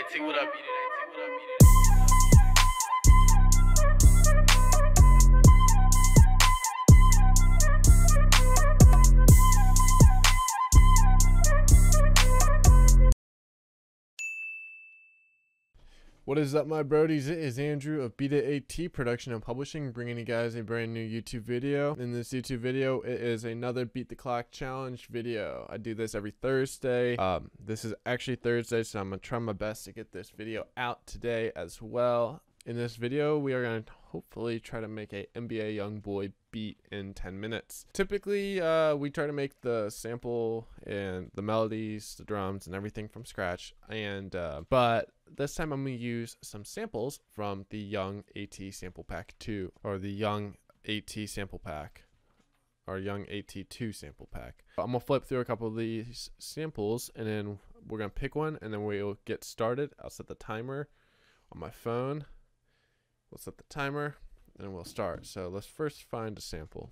AT, what up, Beat It AT, what up, Beat It What is up, my brodies? It is Andrew of Beat It AT Production and Publishing, bringing you guys a brand new YouTube video. In this YouTube video, it is another Beat the Clock challenge video. I do this every Thursday. This is actually Thursday, so I'm gonna try my best to get this video out today as well. In this video, we are gonna hopefully try to make a NBA YoungBoy beat in 10 minutes. Typically, we try to make the sample and the melodies, the drums, and everything from scratch. But this time I'm gonna use some samples from the Young AT Sample Pack 2, or the Young AT Sample Pack, or Young AT 2 Sample Pack. I'm gonna flip through a couple of these samples, and then we're gonna pick one, and then we'll get started. I'll set the timer on my phone. We'll set the timer, and we'll start. So let's first find a sample.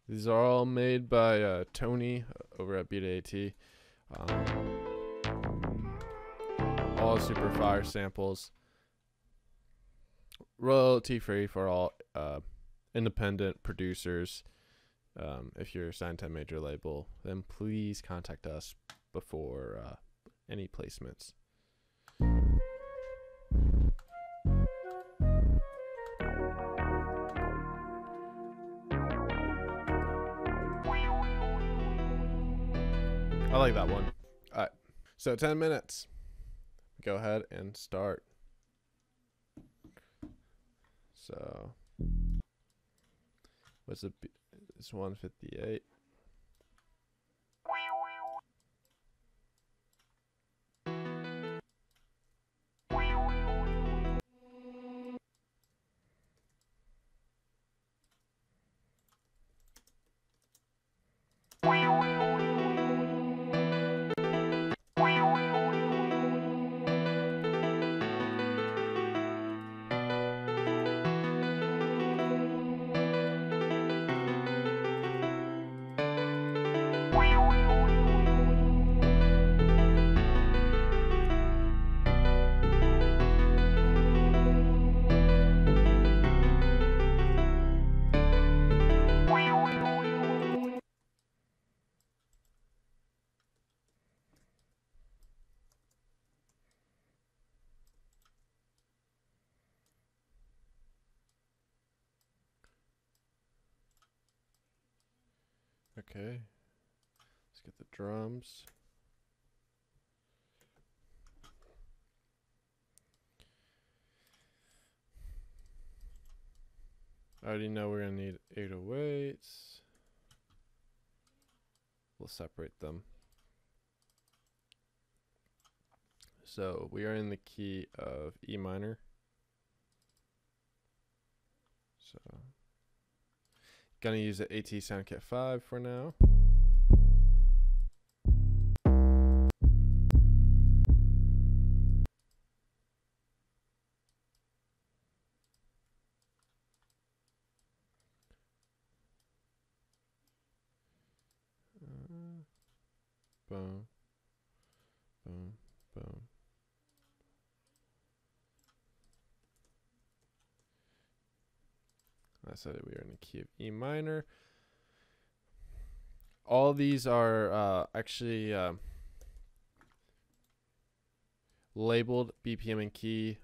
These are all made by Tony over at Beat It AT. All super fire samples, royalty free for all independent producers. If you're signed to a major label, then please contact us before any placements. I like that one. All right, so 10 minutes. Go ahead and start. So what's it? It's 158. Okay, let's get the drums. I already know we're gonna need 808s. We'll separate them. So we are in the key of E minor. So gonna use the AT Soundkit 5 for now. Boom, boom, boom. I said we are in the key of E minor. All these are actually labeled BPM and key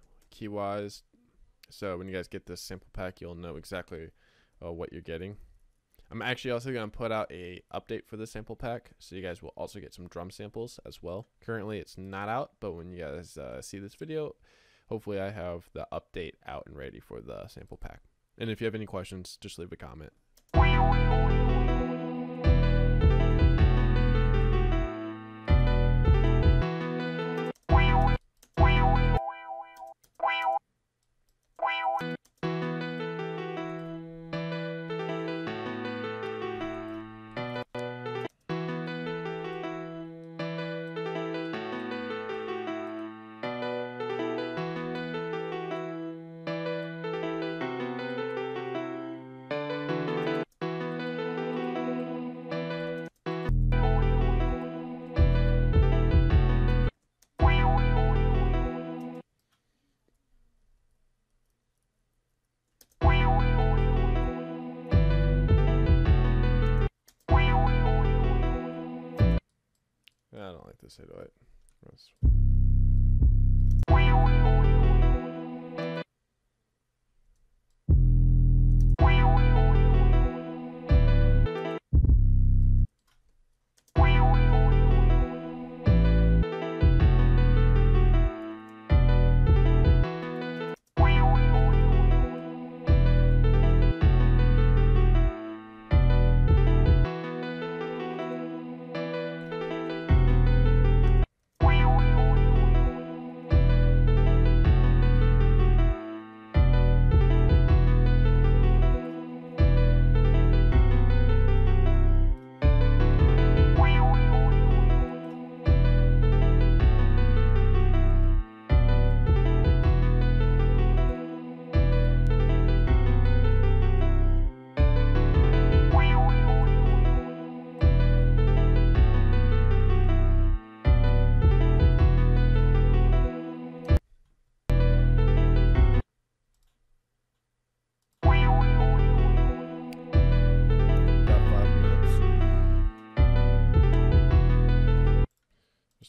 wise. So when you guys get this sample pack, you'll know exactly what you're getting. I'm actually also going to put out a update for the sample pack, so you guys will also get some drum samples as well. Currently it's not out, but when you guys see this video, hopefully I have the update out and ready for the sample pack. And if you have any questions, just leave a comment. I don't like this 808.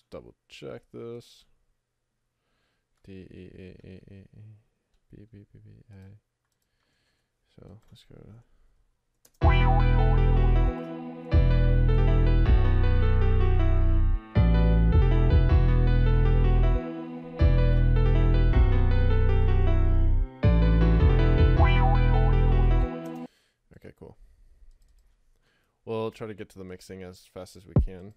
Double check this. D-E-A-A-A-B-B-B-B-A. So let's go to. Okay, cool. We'll try to get to the mixing as fast as we can.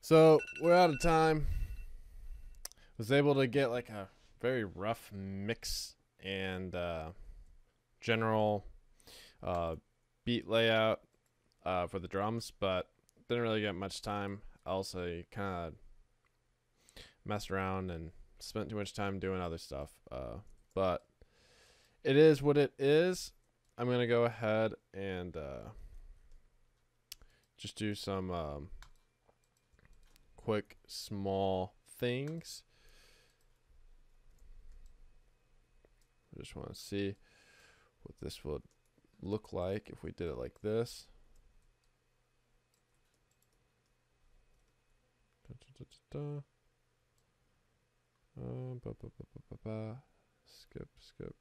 So we're out of time. Was able to get like a very rough mix and general beat layout for the drums, but didn't really get much time. Also, kind of messed around and spent too much time doing other stuff. But it is what it is. I'm gonna go ahead and just do some quick small things. I just want to see what this would look like if we did it like this. Skip.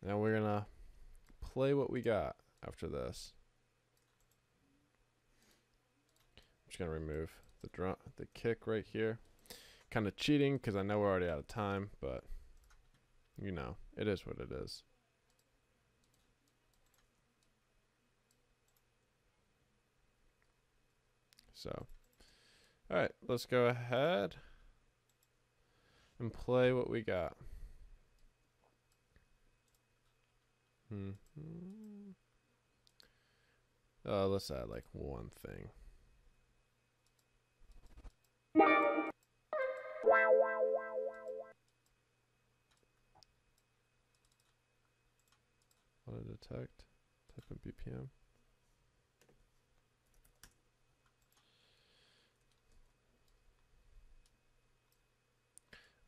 Now we're gonna play what we got after this. I'm just gonna remove the kick right here. Kind of cheating because I know we're already out of time, but you know, it is what it is. So, all right, let's go ahead and play what we got. Let's add like one thing. Auto detect, type in BPM.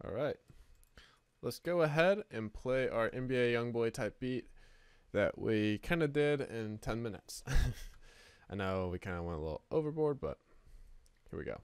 All right, let's go ahead and play our NBA YoungBoy type beat that we kind of did in 10 minutes. I know we kind of went a little overboard, but here we go.